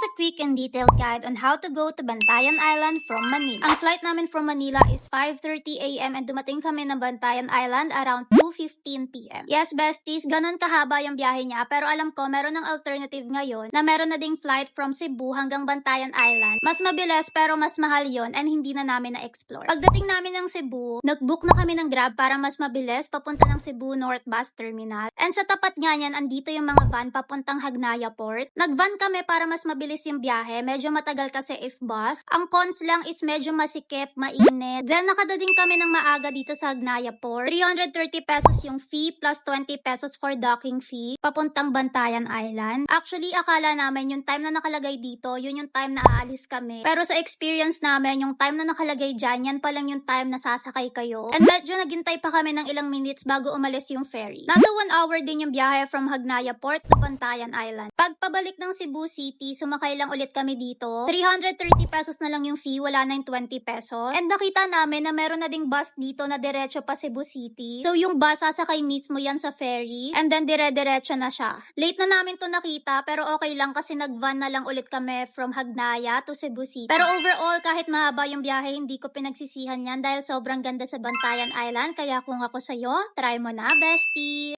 a quick and detailed guide on how to go to Bantayan Island from Manila. Ang flight namin from Manila is 5:30 AM and dumating kami ng Bantayan Island around 2:15 PM. Yes, besties, ganun kahaba yung biyahe niya, pero alam ko meron ng alternative ngayon na meron na ding flight from Cebu hanggang Bantayan Island. Mas mabilis pero mas mahal yon and hindi na namin na-explore. Pagdating namin ng Cebu, nag-book na kami ng Grab para mas mabilis papunta ng Cebu North Bus Terminal. And sa tapat nga yan, andito yung mga van papuntang Hagnaya Port. Nag-van kami para mas mabilis yung biyahe. Medyo matagal kasi if bus. Ang cons lang is medyo masikip, mainit. Then nakadating kami ng maaga dito sa Hagnaya Port. 330 pesos yung fee plus 20 pesos for docking fee papuntang Bantayan Island. Actually, akala namin yung time na nakalagay dito, yun yung time na aalis kami. Pero sa experience namin, yung time na nakalagay dyan, yan pa lang yung time na sasakay kayo. And medyo naghintay pa kami ng ilang minutes bago umalis yung ferry. Nasa 1 hour din yung biyahe from Hagnaya Port to Bantayan Island. Pagpabalik ng Cebu City, sumakay lang ulit kami dito. 330 pesos na lang yung fee, wala na yung 20 pesos. And nakita namin na meron na ding bus dito na diretso pa Cebu City. So yung bus sasakay mismo yan sa ferry and then dire-diretso na siya. Late na namin to nakita pero okay lang kasi nag-van na lang ulit kami from Hagnaya to Cebu City. Pero overall, kahit mahaba yung biyahe, hindi ko pinagsisihan yan dahil sobrang ganda sa Bantayan Island. Kaya kung ako sa'yo, try mo na, bestie!